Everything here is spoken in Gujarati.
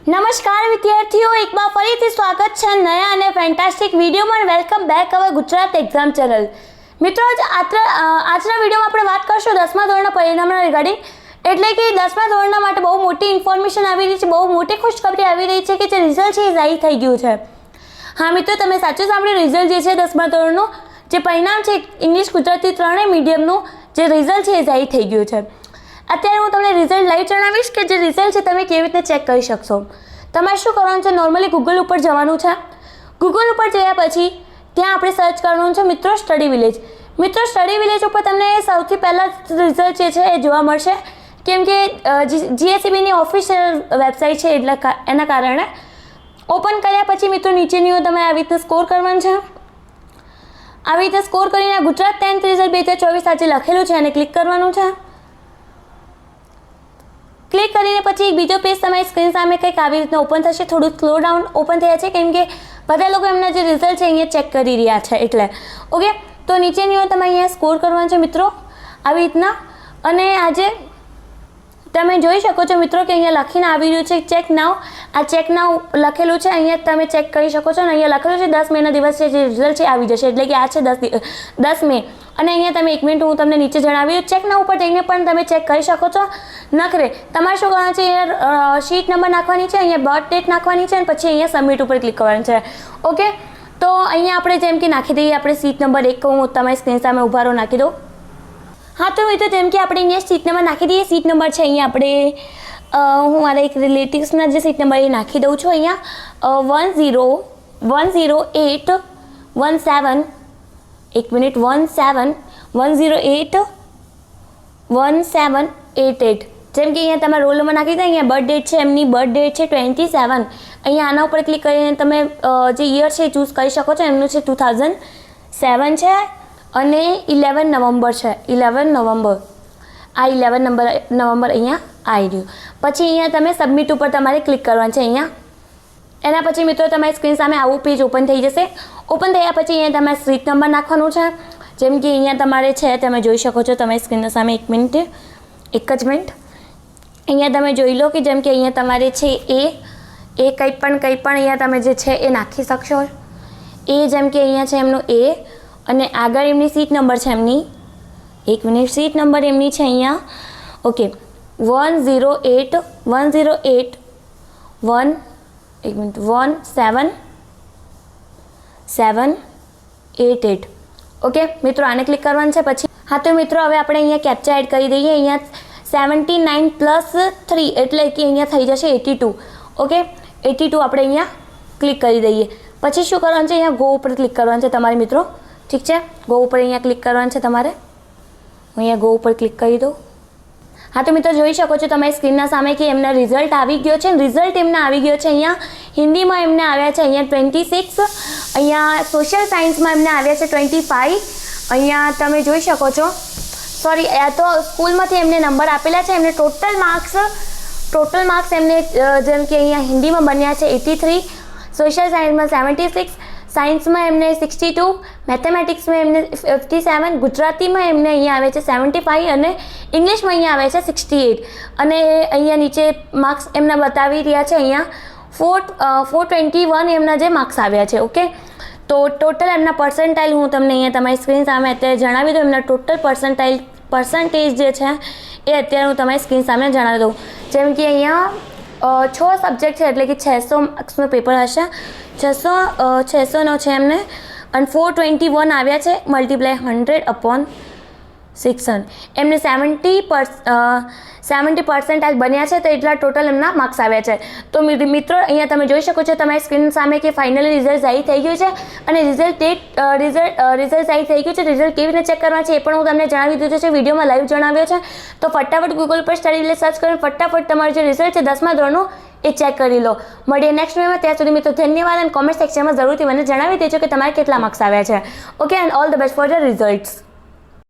નમસ્કાર વિદ્યાર્થીઓ, એક બાર ફરીથી સ્વાગત છે નયા અને ફેન્ટાસ્ટિક વિડીયોમાં. વેલકમ બેક અવર ગુજરાત એક્ઝામ ચેનલ. મિત્રો, આજના વિડીયોમાં આપણે વાત કરશું 10મા ધોરણના પરિણામના રિગાર્ડિંગ. એટલે કે 10મા ધોરણના માટે બહુ મોટી ઇન્ફોર્મેશન આવી રહી છે, બહુ મોટી ખુશખબરી આવી રહી છે કે જે રિઝલ્ટ છે એ જાહેર થઈ ગયું છે. હા મિત્રો, તમે સાચું સાંભળ્યું. રિઝલ્ટ જે છે 10મા ધોરણનું જે પરિણામ છે ઇંગ્લિશ ગુજરાતી ત્રણેય મીડિયમનું જે રિઝલ્ટ છે એ જાહેર થઈ ગયું છે. અત્યારે હું તમને રિઝલ્ટ લાઈવ જણાવીશ કે જે રિઝલ્ટ છે તમે કેવી રીતે ચેક કરી શકશો. તમારે શું કરવાનું છે, નોર્મલી ગૂગલ ઉપર જવાનું છે. ગૂગલ ઉપર જયા પછી ત્યાં આપણે સર્ચ કરવાનું છે મિત્રો સ્ટડી વિલેજ. મિત્રો સ્ટડી વિલેજ ઉપર તમને સૌથી પહેલાં રિઝલ્ટ જે છે એ જોવા મળશે, કેમ કે જીએસઈબીની ઓફિશિયલ વેબસાઇટ છે એટલે એના કારણે. ઓપન કર્યા પછી મિત્રો નીચેની તમે આવી રીતે સ્કોર કરવાનું છે. આવી રીતે સ્કોર કરીને ગુજરાત 10th રિઝલ્ટ 2024 આજે લખેલું છે અને ક્લિક કરવાનું છે. ક્લિક કરીને પછી એક બીજો પેજ તમારી સ્ક્રીન સામે કંઈક આવી રીતના ઓપન થશે. થોડું સ્લો ડાઉન ઓપન થયા છે કેમ કે બધા લોકો એમના જે રિઝલ્ટ છે અહીંયા ચેક કરી રહ્યા છે એટલે. ઓકે, તો નીચેની તમે અહીંયા સ્કોર કરવાનું છે મિત્રો આવી રીતના. અને આજે તમે જોઈ શકો છો મિત્રો કે અહીંયા લખીને આવી રહ્યું છે ચેક નાવ. આ ચેક નાવ લખેલું છે, અહીંયા તમે ચેક કરી શકો છો. અને અહીંયા લખેલું છે 10 મેના દિવસે જે રિઝલ્ટ છે આવી જશે, એટલે કે આ છે 10 મે. અને અહીંયા તમે 1 મિનિટ હું તમને નીચે જણાવી ચેક નાવ ઉપર જઈને પણ તમે ચેક કરી શકો છો. નખરે તમારે શું કરવાનું છે, અહીંયા શીટ નંબર નાખવાની છે, અહીંયા બર્થ ડેટ નાખવાની છે અને પછી અહીંયા સબમિટ ઉપર ક્લિક કરવાનું છે. ઓકે, તો અહીંયા આપણે જેમ કે નાખી દઈએ આપણે સીટ નંબર 1. હું તમારી સ્ક્રીન સામે ઉભા રહો નાખી દઉં. હા તો મિત્રો જેમ કે આપણે અહીંયા સીટ નંબર નાખી દઈએ. સીટ નંબર છે અહીંયા આપણે હું મારા એક રિલેટિવ્સના જે સીટ નંબર એ નાખી દઉં છું. અહીંયા 1010817 1 મિનિટ 171788. જેમ કે અહીંયા તમે રોલ નંબર નાખી દો. અહીંયા બર્થ ડેટ છે, એમની બર્થ ડેટ છે 27. અહીંયા આના ઉપર ક્લિક કરીને તમે જે યર છે એ ચૂઝ કરી શકો છો. એમનું છે 2007 છે અને 11 નવેમ્બર છે. 11 નવેમ્બર આ 11 નવેમ્બર અહીંયા આવી રહ્યું. પછી અહીંયા તમે સબમિટ ઉપર તમારે ક્લિક કરવાનું છે. અહીંયા એના પછી મિત્રો તમારી સ્ક્રીન સામે આવું પેજ ઓપન થઈ જશે. ઓપન થયા પછી અહીંયા તમારે સીટ નંબર નાખવાનું છે. જેમ કે અહીંયા તમારે છે તમે જોઈ શકો છો તમારી સ્ક્રીન સામે. 1 મિનિટ, એક જ મિનિટ. અહીંયા તમે જોઈ લો કે જેમ કે અહીંયા તમારે છે એ કંઈ પણ અહીંયા તમે જે છે એ નાખી શકશો. એ જેમ કે અહીંયા છે એમનું એ અને આગળ એમની સીટ નંબર છે એમની. 1 મિનિટ, સીટ નંબર એમની છે અહીંયા. ઓકે, 108 11788. ઓકે મિત્રો, આને ક્લિક કરવાનું છે. પછી હા તો મિત્રો હવે આપણે અહીંયા કેપ્ચા એડ કરી દઈએ. અહીંયા 79 + 3 એટલે કે અહીંયા થઈ જશે 82. ઓકે, 82 આપણે અહીંયા ક્લિક કરી દઈએ. પછી શું કરવાનું છે, અહીંયા ગો ઉપર ક્લિક કરવાનું છે તમારે મિત્રો. ઠીક છે, ગો ઉપર અહીંયા ક્લિક કરવાનું છે તમારે. હું અહીંયા ગો ઉપર ક્લિક કરી દઉં. હા તો મિત્રો જોઈ શકો છો તમારી સ્ક્રીનના સામે કે એમના રિઝલ્ટ આવી ગયો છે. રિઝલ્ટ એમના આવી ગયો છે. અહીંયા હિન્દીમાં એમને આવ્યા છે અહીંયા 26. અહીંયા સોશિયલ સાયન્સમાં એમને આવ્યા છે 25. અહીંયા તમે જોઈ શકો છો. સોરી, આ તો સ્કૂલમાંથી એમને નંબર આપેલા છે. એમને ટોટલ માર્ક્સ એમને જેમ કે અહીંયા હિન્દીમાં બન્યા છે 83, સોશિયલ સાયન્સમાં 76, સાયન્સમાં એમને 62, મેથેમેટિક્સમાં એમને 57, ગુજરાતીમાં એમને અહીંયા આવે છે 75 અને ઇંગ્લિશમાં અહીંયા આવે છે 68. અને અહીંયા નીચે માર્ક્સ એમના બતાવી રહ્યા છે. અહીંયા 421 એમના જે માર્ક્સ આવ્યા છે. ઓકે, તો ટોટલ એમના પર્સન્ટાઇલ હું તમને અહીંયા તમારી સ્ક્રીન સામે અત્યારે જણાવી દઉં. એમના ટોટલ પર્સન્ટેજ જે છે એ અત્યારે હું તમારી સ્ક્રીન સામે જણાવી દઉં. જેમ કે અહીંયા 6 સબ્જેક્ટ છે એટલે કે 600 માર્ક્સનું પેપર હશે. 600નો છે એમને અને 421 આવ્યા છે મલ્ટીપ્લાય 100/600. એમને 70% બન્યા છે તો એટલા ટોટલ એમના માર્ક્સ આવ્યા છે. તો મિત્રો અહીંયા તમે જોઈ શકો છો તમારી સ્ક્રીન સામે કે ફાઇનલી રિઝલ્ટ જાહેર થઈ ગયું છે. અને રિઝલ્ટ જાહેર થઈ ગયું છે. રિઝલ્ટ કેવી રીતે ચેક કરવા છે એ પણ હું તમને જણાવી દીધું છે, વિડીયોમાં લાઈવ જણાવ્યો છે. તો ફટાફટ ગૂગલ પર સ્ટડી વિલેજ સર્ચ કરીને ફટાફટ તમારું જે રિઝલ્ટ છે 10મા ધોરણનું એ ચેક કરી લો. મળીએ નેક્સ્ટ વિડીયોમાં. ત્યાં સુધી મિત્રો ધન્યવાદ. અને કોમેન્ટ સેક્શનમાં જરૂરથી મને જણાવી દેજો કે તમારે કેટલા માર્ક્સ આવ્યા છે. Okay, and all the best for the results.